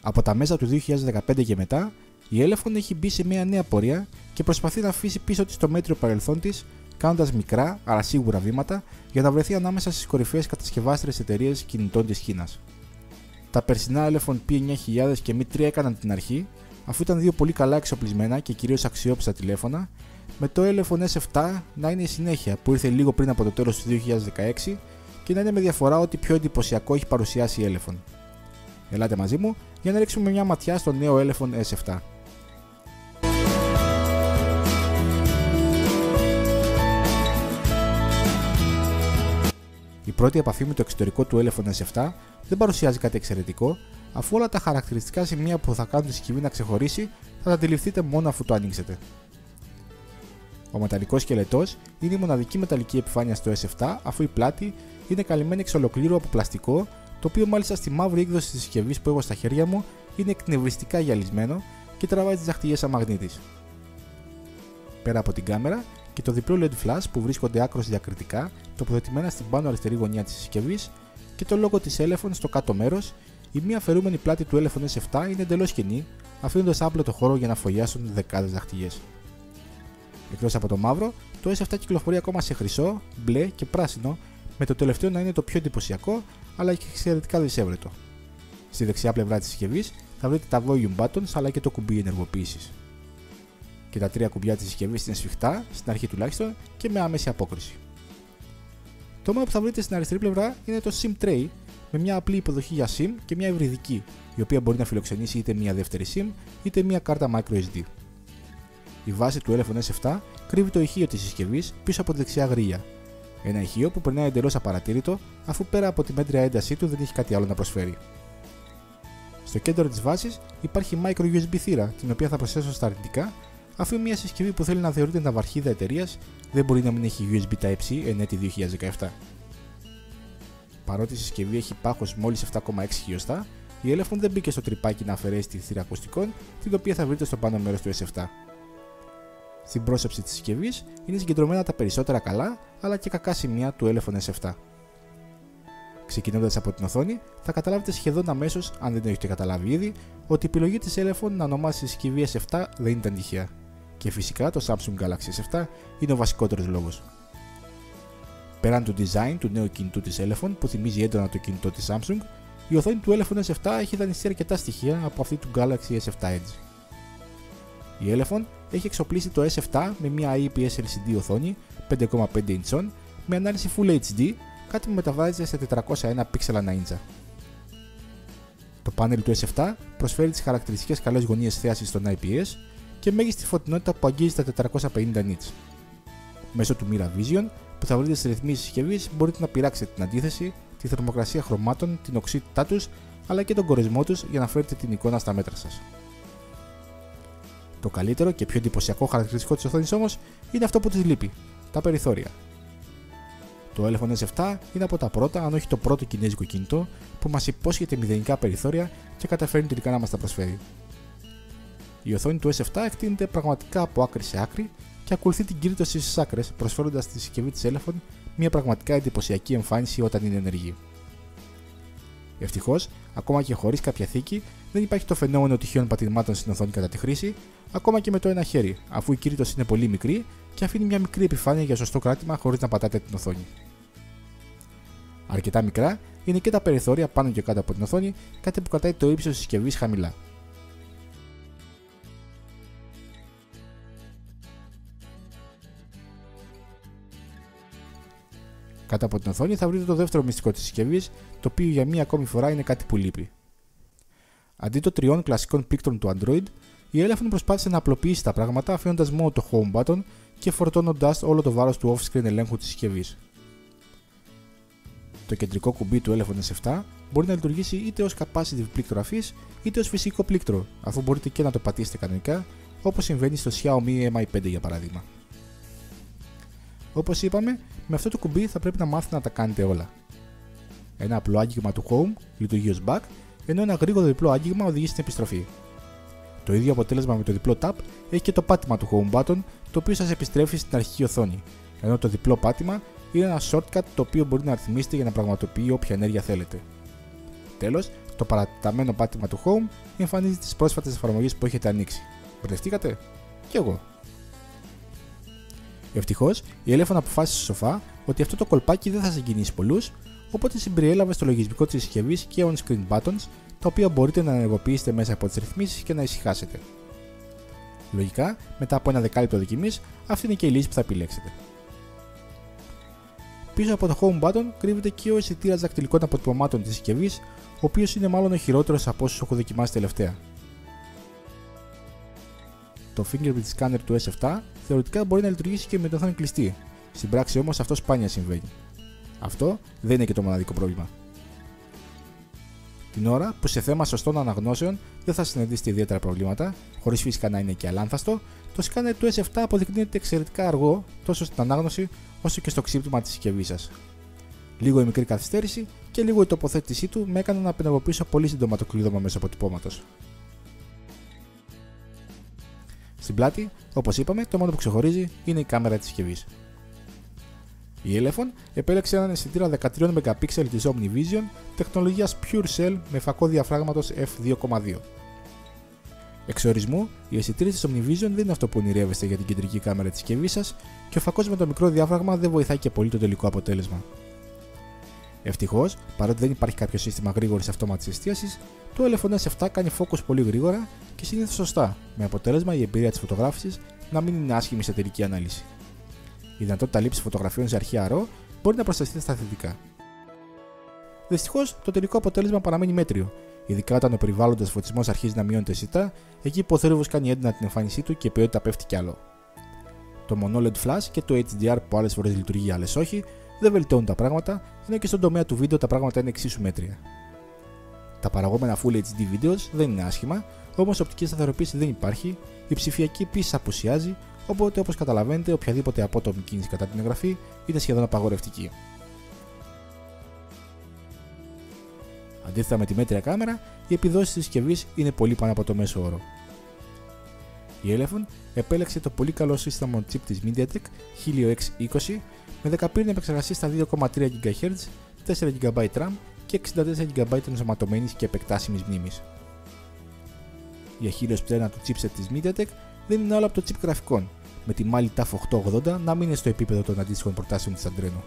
Από τα μέσα του 2015 και μετά, η Elephone έχει μπει σε μια νέα πορεία και προσπαθεί να αφήσει πίσω της το μέτριο παρελθόν της, κάνοντας μικρά αλλά σίγουρα βήματα για να βρεθεί ανάμεσα στις κορυφαίες κατασκευάστριες εταιρείες κινητών της Κίνας. Τα περσινά Elephone P9000 και Mi 3 έκαναν την αρχή, αφού ήταν δύο πολύ καλά εξοπλισμένα και κυρίως αξιόπιστα τηλέφωνα, με το Elephone S7 να είναι η συνέχεια που ήρθε λίγο πριν από το τέλος του 2016 και να είναι με διαφορά ότι πιο εντυπωσιακό έχει παρουσιάσει η Elephone. Ελάτε μαζί μου για να ρίξουμε μια ματιά στο νέο Elephone S7. Η πρώτη επαφή με το εξωτερικό του Elephone S7 δεν παρουσιάζει κάτι εξαιρετικό, αφού όλα τα χαρακτηριστικά σημεία που θα κάνουν τη συσκευή να ξεχωρίσει θα τα αντιληφθείτε μόνο αφού το ανοίξετε. Ο μεταλλικός σκελετός είναι η μοναδική μεταλλική επιφάνεια στο S7, αφού η πλάτη είναι καλυμμένη εξ ολοκλήρου από πλαστικό, το οποίο μάλιστα στη μαύρη έκδοση της συσκευής που έχω στα χέρια μου είναι εκνευριστικά γυαλισμένο και τραβάει τις δαχτυλιές σαν μαγνήτης. Πέρα από την κάμερα και το διπλό LED flash που βρίσκονται άκρως διακριτικά τοποθετημένα στην πάνω αριστερή γωνία της συσκευής και το logo της Elephone στο κάτω μέρος, η μία αφαιρούμενη πλάτη του Elephone S7 είναι εντελώς κενή, αφήνοντας άπλωτο χώρο για να φωλιάσουν δεκάδες δαχτυλιές. Εκτός από το μαύρο, το S7 κυκλοφορεί ακόμα σε χρυσό, μπλε και πράσινο, με το τελευταίο να είναι το πιο εντυπωσιακό αλλά και εξαιρετικά δυσέβρετο. Στη δεξιά πλευρά της συσκευής θα βρείτε τα volume buttons αλλά και το κουμπί ενεργοποίησης. Και τα τρία κουμπιά της συσκευής είναι σφιχτά, στην αρχή τουλάχιστον, και με άμεση απόκριση. Το μόνο που θα βρείτε στην αριστερή πλευρά είναι το SIM tray, με μια απλή υποδοχή για SIM και μια υβριδική, η οποία μπορεί να φιλοξενήσει είτε μια δεύτερη SIM είτε μια κάρτα microSD. Η βάση του Elephone S7 κρύβει το ηχείο της συσκευής πίσω από τη δεξιά γρίλια. Ένα ηχείο που περνάει εντελώς απαρατήρητο, αφού πέρα από τη μέτρια έντασή του δεν έχει κάτι άλλο να προσφέρει. Στο κέντρο της βάσης υπάρχει micro USB θύρα, την οποία θα προσθέσω στα αρνητικά, αφού μια συσκευή που θέλει να θεωρείται ναυαρχίδα εταιρείας δεν μπορεί να μην έχει USB Type-C εν έτη 2017. Παρότι η συσκευή έχει πάχος μόλις 7,6 χιλιοστά, η Elephone δεν μπήκε στο τρυπάκι να αφαιρέσει τη θύρα ακουστικών, την οποία θα βρείτε στο πάνω μέρος του S7. Στην πρόσωψη της συσκευής είναι συγκεντρωμένα τα περισσότερα καλά αλλά και κακά σημεία του Elephone S7. Ξεκινώντας από την οθόνη, θα καταλάβετε σχεδόν αμέσως, αν δεν το έχετε καταλάβει ήδη, ότι η επιλογή της Elephone να ονομάσει τη συσκευή S7 δεν ήταν τυχαία. Και φυσικά το Samsung Galaxy S7 είναι ο βασικότερος λόγος. Πέραν του design του νέου κινητού της Elephone που θυμίζει έντονα το κινητό της Samsung, η οθόνη του Elephone S7 έχει δανειστεί αρκετά στοιχεία από αυτή του Galaxy S7 Edge. Η Elephone έχει εξοπλίσει το S7 με μια IPS LCD οθόνη 5,5 inch με ανάλυση Full HD, κάτι που μεταβάζεται σε 401 πίξελα ανά ίντσα. Το πάνελ του S7 προσφέρει τις χαρακτηριστικές καλές γωνίες θέασης στον IPS και μέγιστη φωτεινότητα που αγγίζει τα 450 nits. Μέσω του Mira Vision που θα βρείτε στις ρυθμίσεις της συσκευής μπορείτε να πειράξετε την αντίθεση, τη θερμοκρασία χρωμάτων, την οξύτητά τους αλλά και τον κορεσμό τους για να φέρετε την εικόνα στα μέτρα σας. Το καλύτερο και πιο εντυπωσιακό χαρακτηριστικό της οθόνης όμως είναι αυτό που της λείπει, τα περιθώρια. Το Elephone S7 είναι από τα πρώτα, αν όχι το πρώτο κινέζικο κινητό που μας υπόσχεται μηδενικά περιθώρια και καταφέρνει τελικά να μας τα προσφέρει. Η οθόνη του S7 εκτείνεται πραγματικά από άκρη σε άκρη και ακολουθεί την κύρτωση στις άκρες, προσφέροντας στη συσκευή της Elephone μια πραγματικά εντυπωσιακή εμφάνιση όταν είναι ενεργή. Ευτυχώς, ακόμα και χωρίς κάποια θήκη, δεν υπάρχει το φαινόμενο τυχαίων πατημάτων στην οθόνη κατά τη χρήση, ακόμα και με το ένα χέρι, αφού η κύρτωση είναι πολύ μικρή και αφήνει μια μικρή επιφάνεια για σωστό κράτημα χωρίς να πατάτε την οθόνη. Αρκετά μικρά είναι και τα περιθώρια πάνω και κάτω από την οθόνη, κάτι που κρατάει το ύψος της συσκευής χαμηλά. Κάτω από την οθόνη θα βρείτε το δεύτερο μυστικό της συσκευής, το οποίο για μία ακόμη φορά είναι κάτι που λείπει. Αντί των τριών κλασικών πλήκτρων του Android, η Elephone προσπάθησε να απλοποιήσει τα πράγματα αφήνοντας μόνο το Home button και φορτώνοντας όλο το βάρος του off-screen ελέγχου της συσκευής. Το κεντρικό κουμπί του Elephone S7 μπορεί να λειτουργήσει είτε ως capacitive πλήκτρο αφής είτε ως φυσικό πλήκτρο, αφού μπορείτε και να το πατήσετε κανονικά, όπως συμβαίνει στο Xiaomi Mi 5 για παράδειγμα. Όπως είπαμε, με αυτό το κουμπί θα πρέπει να μάθετε να τα κάνετε όλα. Ένα απλό άγγιγμα του Home λειτουργεί ως back, ενώ ένα γρήγορο διπλό άγγιγμα οδηγεί στην επιστροφή. Το ίδιο αποτέλεσμα με το διπλό tap έχει και το πάτημα του Home button, το οποίο σας επιστρέφει στην αρχική οθόνη, ενώ το διπλό πάτημα είναι ένα shortcut το οποίο μπορεί να ρυθμίσετε για να πραγματοποιεί όποια ενέργεια θέλετε. Τέλος, το παρατεταμένο πάτημα του Home εμφανίζει τις πρόσφατες εφαρμογές που έχετε ανοίξει. Μπερδευτήκατε? Κι εγώ. Ευτυχώς, η Elephone αποφάσισε σοφά ότι αυτό το κολπάκι δεν θα συγκινήσει πολλούς, οπότε συμπεριέλαβε στο λογισμικό της συσκευής και on-screen buttons, τα οποία μπορείτε να ενεργοποιήσετε μέσα από τις ρυθμίσεις και να ησυχάσετε. Λογικά, μετά από ένα δεκάλεπτο δοκιμής, αυτή είναι και η λύση που θα επιλέξετε. Πίσω από το Home button κρύβεται και ο αισθητήρας δακτυλικών αποτυπωμάτων της συσκευής, ο οποίος είναι μάλλον ο χειρότερος από όσους έχω δοκιμάσει τελευταία. Το fingerprint scanner του S7 θεωρητικά μπορεί να λειτουργήσει και με την οθόνη κλειστή, στην πράξη όμως αυτό σπάνια συμβαίνει. Αυτό δεν είναι και το μοναδικό πρόβλημα. Την ώρα που σε θέμα σωστών αναγνώσεων δεν θα συναντήσετε ιδιαίτερα προβλήματα, χωρίς φυσικά να είναι και αλάνθαστο, το σκάνερ του S7 αποδεικνύεται εξαιρετικά αργό τόσο στην ανάγνωση όσο και στο ξύπνημα της συσκευής σας. Λίγο η μικρή καθυστέρηση και λίγο η τοποθέτησή του με έκαναν να απενεργοποιήσω πολύ σύντομα το κλείδωμα μέσω αποτυπώματος. Στην πλάτη, όπως είπαμε, το μόνο που ξεχωρίζει είναι η κάμερα της συσκευής. Η Elephone επέλεξε έναν αισθητήρα 13 MP της OmniVision τεχνολογίας PureCell με φακό διαφράγματος f2.2. Εξ ορισμού, οι αισθητήρες της OmniVision δεν είναι αυτό που ονειρεύεστε για την κεντρική κάμερα της συσκευής σας και ο φακός με το μικρό διάφραγμα δεν βοηθάει και πολύ το τελικό αποτέλεσμα. Ευτυχώς, παρότι δεν υπάρχει κάποιο σύστημα γρήγορης αυτόματης εστίασης, το Elephone S7 κάνει focus πολύ γρήγορα και συνήθως σωστά, με αποτέλεσμα η εμπειρία της φωτογράφησης να μην είναι άσχημη σε τελική ανάλυση. Η δυνατότητα λήψης φωτογραφιών σε αρχαία ρο μπορεί να προσταστεί στα θετικά. Δυστυχώς, το τελικό αποτέλεσμα παραμένει μέτριο, ειδικά όταν ο περιβάλλοντας φωτισμός αρχίζει να μειώνεται αισθητά, εκεί που ο θόρυβος κάνει έντονα την εμφάνισή του και η ποιότητα πέφτει κι άλλο. Το Mono LED Flash και το HDR που άλλες φορές λειτουργεί, άλλες όχι, δεν βελτιώνουν τα πράγματα, ενώ και στον τομέα του βίντεο τα πράγματα είναι εξίσου μέτρια. Τα παραγόμενα Full HD videos δεν είναι άσχημα, όμως οπτική σταθεροποίηση δεν υπάρχει, η ψηφιακή επίσης απουσιάζει, οπότε όπως καταλαβαίνετε, οποιαδήποτε απότομη κίνηση κατά την εγγραφή είναι σχεδόν απαγορευτική. Αντίθετα με τη μέτρια κάμερα, οι επιδόσεις της συσκευής είναι πολύ πάνω από το μέσο όρο. Η Elephone επέλεξε το πολύ καλό σύστημα chip της MediaTek Helio X20 με 10 πύρινη επεξεργαστή στα 2,3 GHz, 4 GB RAM και 64 GB ενσωματωμένης και επεκτάσιμης μνήμης. Η αχίρεως πτέρνα του chipset της MediaTek δεν είναι άλλο από το chip γραφικών, με τη Mali TUF 880 να μην είναι στο επίπεδο των αντίστοιχων προτάσεων της Adreno.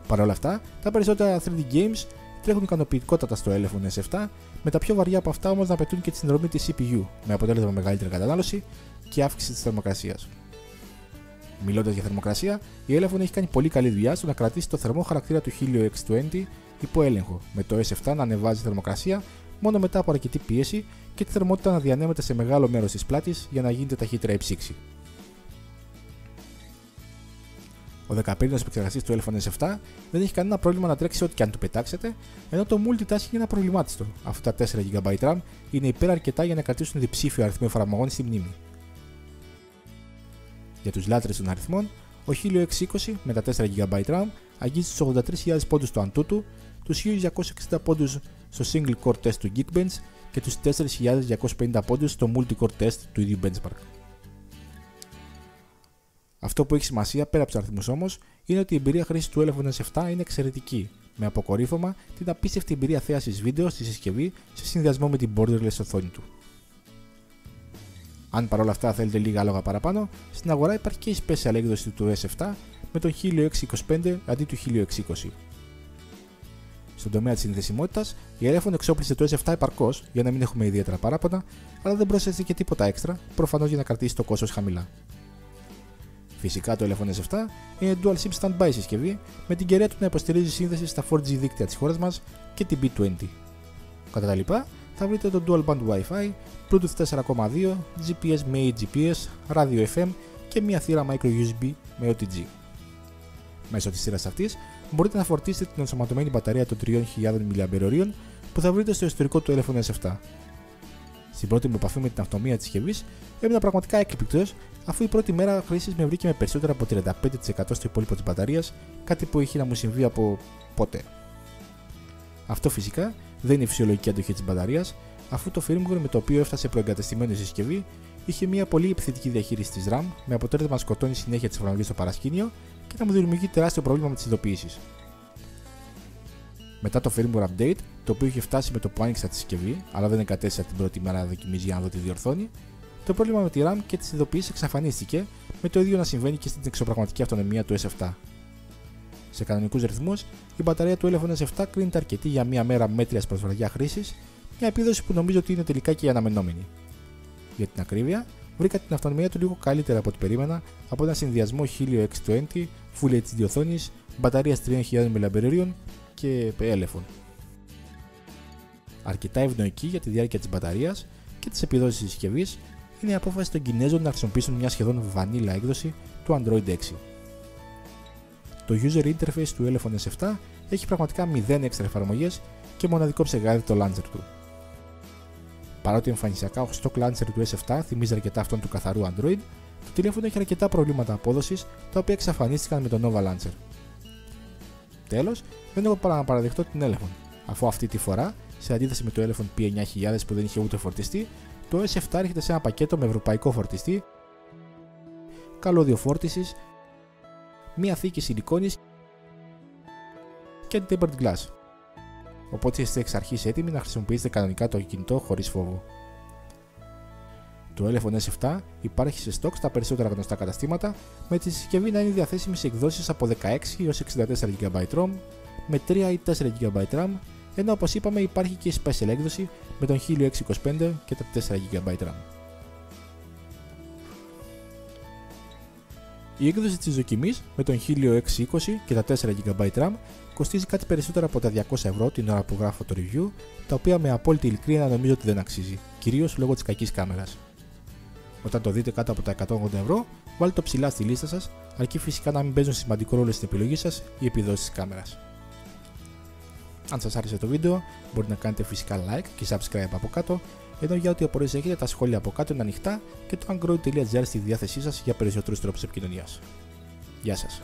Παρ' όλα αυτά, τα περισσότερα 3D games τρέχουν ικανοποιητικότατα στο Elephone S7, με τα πιο βαριά από αυτά όμως να απαιτούν και τη συνδρομή της CPU, με αποτέλεσμα μεγαλύτερη κατανάλωση και αύξηση της θερμοκρασίας. Μιλώντας για θερμοκρασία, η Elephone έχει κάνει πολύ καλή δουλειά στο να κρατήσει το θερμό χαρακτήρα του Helio X20 υπό έλεγχο, με το S7 να ανεβάζει θερμοκρασία μόνο μετά από αρκετή πίεση και τη θερμότητα να διανέμεται σε μεγάλο μέρος της πλάτης για να γίνεται ταχύτερα η ψήξη. Ο 10πύρινος επεξεργαστής του Elephone S7 δεν έχει κανένα πρόβλημα να τρέξει ό,τι και αν του πετάξετε, ενώ το multitasking είναι απροβλημάτιστο, αφού τα 4 GB RAM είναι υπεραρκετά για να κρατήσουν διψήφιο αριθμό εφαρμογών στη μνήμη. Για τους λάτρες των αριθμών, ο Helio X20 με τα 4 GB RAM αγγίζει τους 83.000 πόντους του Antutu, τους 1.260 πόντους στο single core test του Geekbench και τους 4.250 πόντους στο multi-core test του ίδιου benchmark. Αυτό που έχει σημασία πέρα από τους αριθμούς όμως είναι ότι η εμπειρία χρήσης του Elephone S7 είναι εξαιρετική, με αποκορύφωμα την απίστευτη εμπειρία θέασης βίντεο στη συσκευή σε συνδυασμό με την borderless οθόνη του. Αν παρόλα αυτά θέλετε λίγα άλογα παραπάνω, στην αγορά υπάρχει και η special έκδοση του S7 με τον Helio X25 αντί του Helio X20. Στον τομέα της συνδεσιμότητας, η Elephone εξόπλισε το S7 επαρκώς για να μην έχουμε ιδιαίτερα παράπονα, αλλά δεν πρόσθεσε και τίποτα έξτρα, προφανώς για να κρατήσει το κόστος χαμηλά. Φυσικά το Elephone S7 είναι dual SIM standby συσκευή, με την κεραία του να υποστηρίζει σύνδεση στα 4G δίκτυα της χώρας μας και την B20. Κατά τα λοιπά, θα βρείτε το dual band Wi-Fi, Bluetooth 4.2, GPS με AGPS, ράδιο FM και μια θύρα micro USB με OTG. Μέσω της θύρας αυτής μπορείτε να φορτίσετε την ενσωματωμένη μπαταρία των 3.000 mAh που θα βρείτε στο ιστορικό του Elephone S7. Στην πρώτη μου επαφή με την αυτονομία της συσκευής έμεινα πραγματικά έκπληκτος, αφού η πρώτη μέρα χρήσης με βρήκε με περισσότερα από 35% στο υπόλοιπο της μπαταρίας, κάτι που είχε να μου συμβεί από ποτέ. Αυτό φυσικά δεν είναι η φυσιολογική αντοχή της μπαταρίας, αφού το firmware με το οποίο έφτασε προεγκατεστημένο η συσκευή είχε μια πολύ επιθετική διαχείριση της RAM, με αποτέλεσμα να σκοτώνει συνέχεια τις εφαρμογές στο παρασκήνιο και να μου δημιουργεί τεράστιο πρόβλημα με τις ειδοποιήσεις. Μετά το firmware update, το οποίο είχε φτάσει με το που άνοιξα τη συσκευή, αλλά δεν εγκατέστησα την πρώτη μέρα δοκιμής για να δω τι διορθώνει, το πρόβλημα με τη RAM και τις ειδοποιήσεις εξαφανίστηκε, με το ίδιο να συμβαίνει και στην εξωπραγματική αυτονομία του S7. Σε κανονικούς ρυθμούς, η μπαταρία του Elephone S7 κρίνεται αρκετή για μια μέρα μέτριας προσβαριά χρήσης, μια επίδοση που νομίζω ότι είναι τελικά και η αναμενόμενη. Για την ακρίβεια, βρήκα την αυτονομία του λίγο καλύτερα από ό,τι περίμενα από ένα συνδυασμό Helio X20, Full HD οθόνης, μπαταρίας 3000 mAh και Elephone. Αρκετά ευνοϊκή για τη διάρκεια της μπαταρίας και τις επιδόσεις της συσκευής είναι η απόφαση των Κινέζων να χρησιμοποιήσουν μια σχεδόν vanilla έκδοση του Android 6. Το user interface του Elephone S7 έχει πραγματικά 0 έξτρα εφαρμογές και μοναδικό ψεγάδι το launcher του. Παρότι εμφανισιακά ο stock launcher του S7 θυμίζει αρκετά αυτόν του καθαρού Android, το τηλέφωνο έχει αρκετά προβλήματα απόδοσης τα οποία εξαφανίστηκαν με το Nova Launcher. Τέλος, δεν έχω παρά να παραδεχτώ την Elephone, αφού αυτή τη φορά, σε αντίθεση με το Elephone P9000 που δεν είχε ούτε φορτιστή, το S7 έρχεται σε ένα πακέτο με ευρωπαϊκό φορτιστή, καλώδιο φόρτισης, μία θήκη σιλικόνης και tempered glass. Οπότε είστε εξ αρχής έτοιμοι να χρησιμοποιήσετε κανονικά το κινητό χωρίς φόβο. Το Elephone S7 υπάρχει σε stock στα περισσότερα γνωστά καταστήματα, με τη συσκευή να είναι διαθέσιμη σε εκδόσεις από 16 έως 64 GB ROM, με 3 ή 4 GB RAM, ενώ όπως είπαμε υπάρχει και η special έκδοση με τον Helio X25 και τα 4 GB RAM. Η έκδοση της δοκιμής με τον Helio X20 και τα 4 GB RAM κοστίζει κάτι περισσότερο από τα 200€ την ώρα που γράφω το review, τα οποία με απόλυτη ειλικρίνεια νομίζω ότι δεν αξίζει, κυρίως λόγω της κακής κάμερας. Όταν το δείτε κάτω από τα 180€, βάλτε το ψηλά στη λίστα σας, αρκεί φυσικά να μην παίζουν σημαντικό ρόλο στην επιλογή σας οι επιδόσεις της κάμερας. Αν σας άρεσε το βίντεο, μπορείτε να κάνετε φυσικά like και subscribe από κάτω, ενώ για ό,τι απορίες έχετε τα σχόλια από κάτω είναι ανοιχτά και το android.gr στη διάθεσή σας για περισσότερους τρόπους επικοινωνίας. Γεια σας!